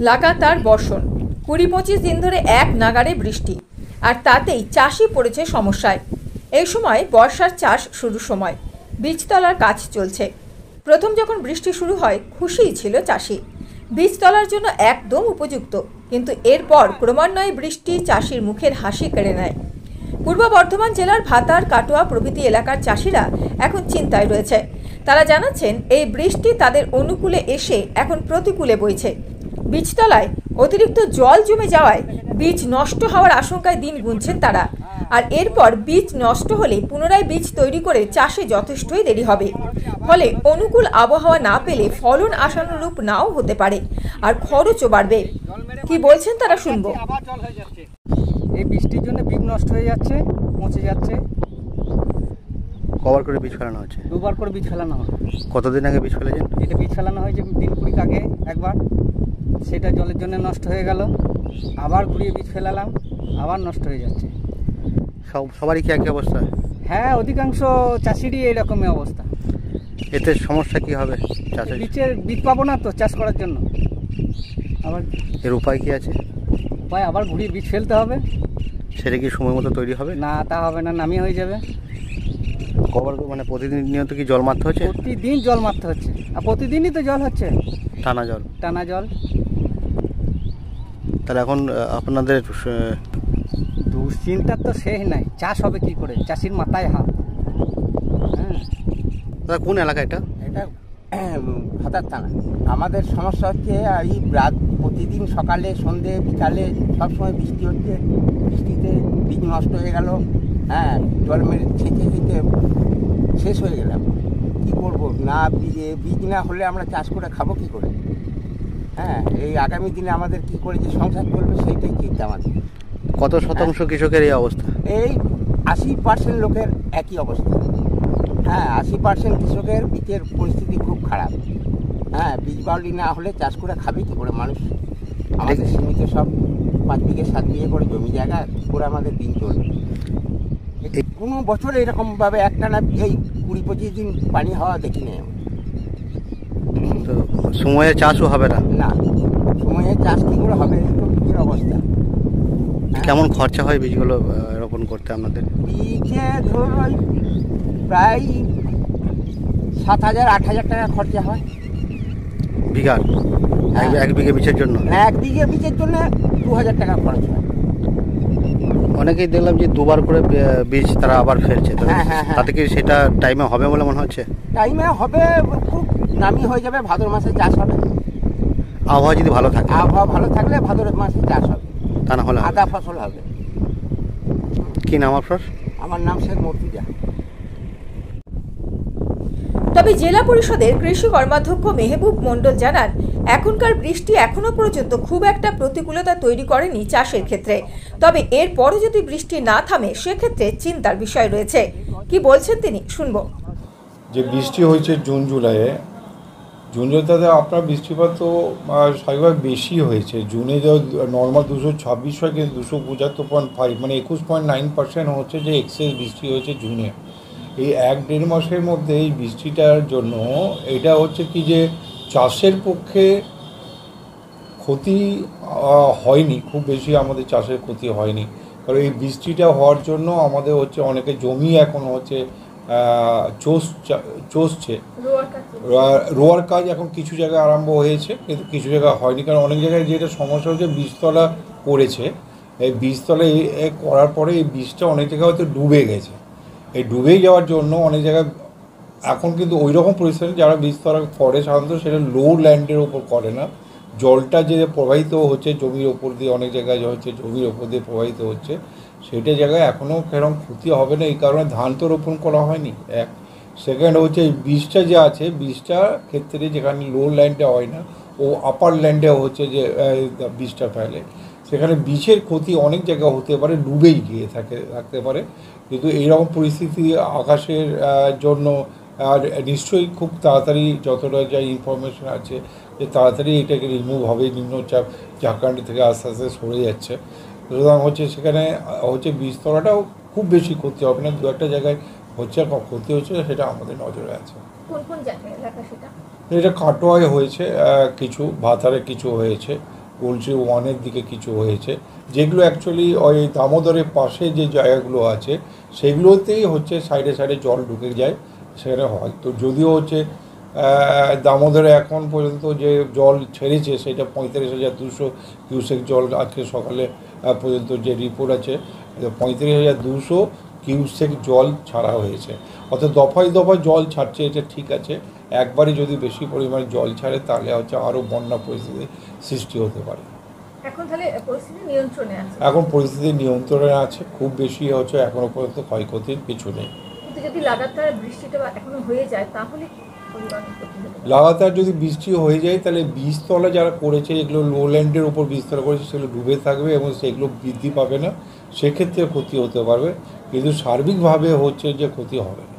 লাগাতার বর্ষণ ২০-২৫ দিন ধরে এক নাগাড়ে বৃষ্টি, আর তাতেই চাষি পড়েছে সমস্যায়। এই সময় বর্ষার চাষ শুরুর সময়, বীজতলার কাজ চলছে। প্রথম যখন বৃষ্টি শুরু হয় খুশিই ছিল চাষি, বীজতলার জন্য একদম উপযুক্ত। কিন্তু এরপর ক্রমান্বয়ে বৃষ্টি চাষির মুখের হাসি কেড়ে নেয়। পূর্ব বর্ধমান জেলার ভাতার, কাটোয়া প্রভৃতি এলাকার চাষিরা এখন চিন্তায় রয়েছে। তারা জানাচ্ছেন এই বৃষ্টি তাদের অনুকূলে এসে এখন প্রতিকূলে বইছে। বীজতলায় অতিরিক্ত জল জমে যাওয়ায় বীজ নষ্ট হওয়ার আশঙ্কায় দিন গুনছেন তারা। আর এরপর বীজ নষ্ট হলে পুনরায় বীজ তৈরি করে চাষে যথেষ্টই দেরি হবে। ফলে অনুকূল আবহাওয়া না পেলে ফলন আশানুরূপ নাও হতে পারে, আর খরচও বাড়বে। কি বলছেন তারা শুনবো। এই বৃষ্টির জন্য বীজ নষ্ট হয়ে যাচ্ছে, পচে যাচ্ছে। কবার করে বীজ ফেলানো হচ্ছে? দুবার করে বীজ ফেলানো হয়। কতদিন আগে বীজ ফেলেছেন? এটা বীজ ফেলানো হয়েছে দিন 20 আগে একবার, সেটা জলের জন্য নষ্ট হয়ে গেল। আবার ঘুরিয়ে বীজ ফেলালাম, আবার নষ্ট হয়ে যাচ্ছে। সবারই কি একই অবস্থা? হ্যাঁ, অধিকাংশ চাষিরই এইরকমই অবস্থা। এতে সমস্যা কি হবে? বীজ পাবো না তো চাষ করার জন্য। আবার এর উপায় কি আছে? উপায় আবার ঘুরিয়ে বীজ ফেলতে হবে। সেটা কি সময় মতো তৈরি হবে? না, তা হবে না, নামিয়ে হয়ে যাবে। কবার মানে প্রতিদিন নিয়মিত কি জল মারতে হচ্ছে? প্রতিদিন জল মারতে হচ্ছে, আর প্রতিদিনই তো জল হচ্ছে, টানা জল। টানা জল। তাহলে এখন আপনাদের দুশ্চিন্তার তো শেষ নাই। চাষ হবে কি করে, চাষির মাথায় হাত। হ্যাঁ, দাদা কোন এলাকা এটা? এটা ভাতার থানা। আমাদের সমস্যা হচ্ছে এই রাত প্রতিদিন সকালে, সন্ধে, বিকালে সবসময় বৃষ্টি হচ্ছে। বৃষ্টিতে বীজ নষ্ট হয়ে গেল। হ্যাঁ, জল মেরে ছেঁকে শেষ হয়ে গেলাম। কি করব? না বীজ না হলে আমরা চাষ করে খাবো কি করে? হ্যাঁ, এই আগামী দিনে আমাদের কি করে যে সংসার চলবে সেইটাই চিন্তা আমাদের। কত শতাংশ কৃষকের এই অবস্থা? এই 80% লোকের একই অবস্থা। হ্যাঁ, 80% কৃষকের বীজের পরিস্থিতি খুব খারাপ। হ্যাঁ, বীজ বাউলি না হলে চাষ করে খাবে কি করে মানুষ? আমাদের সীমিত সব 5 বিঘে 7 বিঘে করে জমি জায়গা করে আমাদের দিন চলবে। কোনো বছর এরকমভাবে একটানা এই 20-25 দিন পানি হওয়া দেখিনি। তো সময়ে চাষও হবে না? না, সময়ে চাষ কি করে হবে? এই তো বীজের অবস্থা। কেমন খরচা হয় বীজগুলো রোপণ করতে আপনাদের? বীজে ধরুন প্রায় 7,000-8,000 টাকা খরচা হয় বিঘার। এক বিঘে বীজের জন্য? এক বিঘে বীজের জন্য 2,000 টাকা খরচ হয়। অনেকেই দেখলাম যে দুবার করে বীজ তারা আবার ফেলছে। তাতে কি সেটা টাইমে হবে বলে মনে হচ্ছে? টাইমে হবে, খুব নামি হয়ে যাবে। ভাদর মাসে চাষ হবে। আবহাওয়া যদি ভালো থাকে? আবহাওয়া ভালো থাকলে ভাদর মাসে চাষ হবে। তা না হলে আদা ফসল হবে। কি নাম আপনার? আমার নাম শেখ মর্তুজা। তবে জেলা পরিষদের কৃষি কর্মাধ্যক্ষ মেহবুব মণ্ডল জানান, এখনকার বৃষ্টি এখনো পর্যন্ত খুব একটা প্রতিকূলতা তৈরি করেনি চাষের ক্ষেত্রে। তবে এরপরও যদি বৃষ্টি না থামে সেক্ষেত্রে চিন্তার বিষয় রয়েছে। কি বলছেন তিনি, শুনবো। যে বৃষ্টি হয়েছে জুন জুলাইয়ে, জুলাইতে আপনার বৃষ্টিপাত তো স্বাভাবিক বেশি হয়েছে। জুনে যা নর্মাল 226 হয়, কিন্তু 275.5 মানে 21.9% হচ্ছে যে এক্সেস বৃষ্টি হয়েছে জুনে। এই 1-1.5 মাসের মধ্যে এই বৃষ্টিটার জন্য এটা হচ্ছে কি যে চাষের পক্ষে ক্ষতি হয়নি, খুব বেশি আমাদের চাষের ক্ষতি হয়নি। কারণ এই বৃষ্টিটা হওয়ার জন্য আমাদের হচ্ছে অনেকে জমি এখন হচ্ছে চষছে, রোয়ার কাজ এখন কিছু জায়গায় আরম্ভ হয়েছে, কিন্তু কিছু জায়গায় হয়নি। কারণ অনেক জায়গায় যেটা সমস্যা হচ্ছে বীজতলা করেছে, এই বীজতলা করার পরে এই বীজটা অনেক জায়গায় হয়তো ডুবে গেছে। এই ডুবে যাওয়ার জন্য অনেক জায়গায় এখন কিন্তু ওই রকম পরিস্থিতি যারা বীজতলা করে সাধারণত সেটা লো ল্যান্ডের ওপর করে না। জলটা যে প্রবাহিত হচ্ছে জমির ওপর দিয়ে, অনেক জায়গায় হচ্ছে জমির ওপর দিয়ে প্রবাহিত হচ্ছে, সেইটা জায়গায় এখনও সেরকম ক্ষতি হবে না। এই কারণে ধান তো রোপণ করা হয়নি। এক সেকেন্ড হচ্ছে এই বীজটা যে আছে, বীজটার ক্ষেত্রে যেখানে লো ল্যান্ডে হয় না, ও আপার ল্যান্ডে হচ্ছে যে বীজটা ফেলে, সেখানে বীজের ক্ষতি অনেক জায়গায় হতে পারে, ডুবেই গিয়ে থাকতে পারে। কিন্তু এইরকম পরিস্থিতি আকাশের জন্য আর নিশ্চয়ই খুব তাড়াতাড়ি যতটা যা ইনফরমেশন আছে যে তাড়াতাড়ি এটাকে রিমুভ হবে। নিম্নচাপ ঝাড়খণ্ড থেকে আস্তে আস্তে সরে যাচ্ছে, সুতরাং হচ্ছে সেখানে হচ্ছে বীজতলাটাও খুব বেশি ক্ষতি হবে না। 2-1 জায়গায় হচ্ছে ক্ষতি হচ্ছে, সেটা আমাদের নজরে আছে। এটা কাটোয়ায় হয়েছে কিছু, ভাতারে কিছু হয়েছে, গোলসি 1-এর দিকে কিছু হয়েছে, যেগুলো অ্যাকচুয়ালি ওই দামোদরের পাশে যে জায়গাগুলো আছে সেগুলোতেই হচ্ছে সাইডে সাইডে জল ঢুকে যায়, সেখানে হয়। তো যদিও হচ্ছে দামোদরে এখন পর্যন্ত যে জল ছেড়েছে সেটা 35,200 কিউসেক জল আজকে সকালে পর্যন্ত যে রিপোর্ট আছে 35,200 কিউসেক জল ছাড়া হয়েছে। অর্থাৎ দফায় দফায় জল ছাড়ছে, এটা ঠিক আছে। একবারই যদি বেশি পরিমাণে জল ছাড়ে তাহলে হচ্ছে আরও বন্যা পরিস্থিতি সৃষ্টি হতে পারে। এখন তাহলে পরিস্থিতি নিয়ন্ত্রণে আছে? এখন পরিস্থিতি নিয়ন্ত্রণে আছে, খুব বেশি হচ্ছে এখনও পর্যন্ত ক্ষয়ক্ষতির কিছু নেই। কিন্তু যদি লাগাতার বৃষ্টিটা এখনো হয়ে যায় তাহলে লাগাতার যদি বৃষ্টি হয়ে যায় তাহলে বীজতলা যারা করেছে, যেগুলো লোল্যান্ডের উপর বীজতলা করেছে সেগুলো ডুবে থাকবে এবং সেগুলো বৃদ্ধি পাবে না, সেক্ষেত্রে ক্ষতি হতে পারবে, কিন্তু সার্বিকভাবে হচ্ছে যে ক্ষতি হবে না।